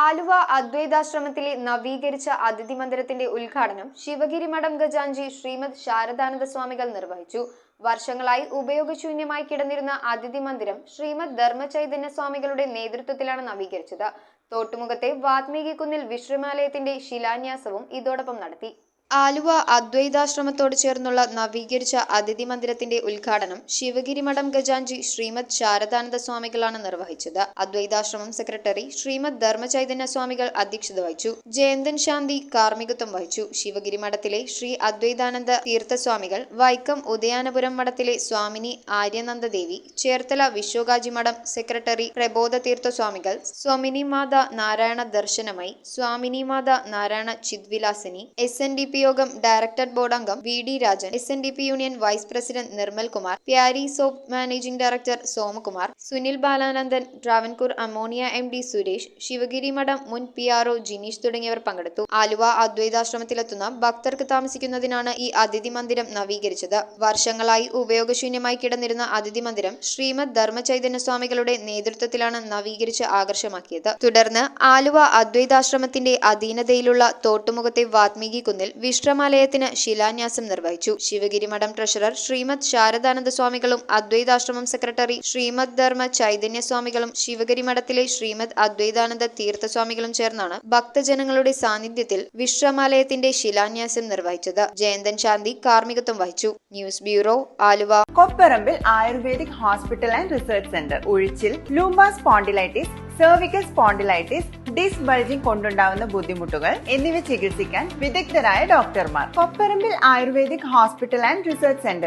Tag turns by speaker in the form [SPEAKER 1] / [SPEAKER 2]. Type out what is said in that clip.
[SPEAKER 1] ആലുവ അദ്വൈതാശ്രമത്തിലെ നവീകരിച്ച അതിഥി മന്ദിരത്തിന്റെ ഉദ്ഘാടനം ശിവഗിരി മഠം ഖജാൻജി ശ്രീമദ് ശാരദാനന്ദ സ്വാമികൾ നിർവഹിച്ചു. വർഷങ്ങളായി ഉപയോഗശൂന്യമായി കിടന്നിരുന്ന അതിഥി മന്ദിരം ശ്രീമദ് ധർമ്മചൈതന്യ സ്വാമികളുടെ നേതൃത്വത്തിലാണ് നവീകരിച്ചത്. തോട്ടുമുഖത്തെ വാത്മീകി കുന്നിൽ വിശ്രമാലയത്തിന്റെ ശിലാന്യാസവും ഇതോടൊപ്പം നടത്തി. ആലുവ അദ്വൈതാശ്രമത്തോട് ചേർന്നുള്ള നവീകരിച്ച അതിഥി മന്ദിരത്തിന്റെ ഉദ്ഘാടനം ശിവഗിരി മഠം ഖജാൻജി ശ്രീമദ് ശാരദാനന്ദ സ്വാമികളാണ് നിർവഹിച്ചത്. അദ്വൈതാശ്രമം സെക്രട്ടറി ശ്രീമദ് ധർമ്മചൈതന്യ സ്വാമികൾ അധ്യക്ഷത വഹിച്ചു. ജയന്തൻ ശാന്തി കാർമ്മികത്വം വഹിച്ചു. ശിവഗിരി മഠത്തിലെ ശ്രീ അദ്വൈതാനന്ദ തീർത്ഥസ്വാമികൾ, വൈക്കം ഉദയാനപുരം മഠത്തിലെ സ്വാമിനി ആര്യനന്ദദേവി, ചേർത്തല വിശ്വകാജി മഠം സെക്രട്ടറി പ്രബോധ തീർത്ഥസ്വാമികൾ, സ്വാമിനി മാത നാരായണ ദർശനമായി, സ്വാമിനി Mata Narayana Chidvilasini, SNDP Yogam director board അംഗം VD Rajan, SNDP union vice president Nirmal Kumar, Pyari soap managing director Somakumar, Sunil Balanandan, Travancore ammonia MD Suresh, Sivagiri മഠം മുൻ PRO ജിനീഷ് തുടങ്ങിയവർ പങ്കെടുത്തു. ആലുവ അദ്വൈതാശ്രമത്തിലെത്തുന്ന ഭക്തർക്ക് താമസിക്കുന്നതിനാണ് ഈ അതിഥി മന്ദിരം നവീകരിച്ചത്. വർഷങ്ങളായി ഉപയോഗശൂന്യമായി കിടന്നിരുന്ന അതിഥി മന്ദിരം ശ്രീമദ് ധർമ്മചൈതന്യ സ്വാമികളുടെ നേതൃത്വത്തിലാണ് നവീകരിച്ച് ആകർഷമാക്കിയത്. തുടർന്ന് ആലുവ അദ്വൈതാശ്രമത്തിന്റെ അധീനതയിലുള്ള തോട്ടുമുഖത്തെ വാത്മീകി കുന്നിൽ വിശ്രമാലയത്തിന് ശിലാന്യാസം നിർവഹിച്ചു. ശിവഗിരി മഠം ട്രഷറർ ശ്രീമദ് ശാരദാനന്ദ സ്വാമികളും അദ്വൈതാശ്രമം സെക്രട്ടറി ശ്രീമദ് ധർമ്മ ചൈതന്യ സ്വാമികളും ശിവഗിരി മഠത്തിലെ ശ്രീമദ് അദ്വൈതാനന്ദ തീർത്ഥസ്വാമികളും ചേർന്നാണ് ഭക്തജനങ്ങളുടെ സാന്നിധ്യത്തിൽ വിശ്രമാലയത്തിന്റെ ശിലാന്യാസം നിർവഹിച്ചത്. ജയന്തൻ ശാന്തി കാർമ്മികത്വം വഹിച്ചു. News bureau, Aluva.
[SPEAKER 2] Kopparambil Ayurvedic hospital and research centre. ഉഴിച്ചിൽ, lumbar spondylitis, cervical spondylitis, disc bulging കൊണ്ടുണ്ടാവുന്ന ബുദ്ധിമുട്ടുകൾ എന്നിവ ചികിത്സിക്കാൻ വിദഗ്ധരായ ഡോക്ടർമാർ. Kopparambil Ayurvedic hospital and research centre,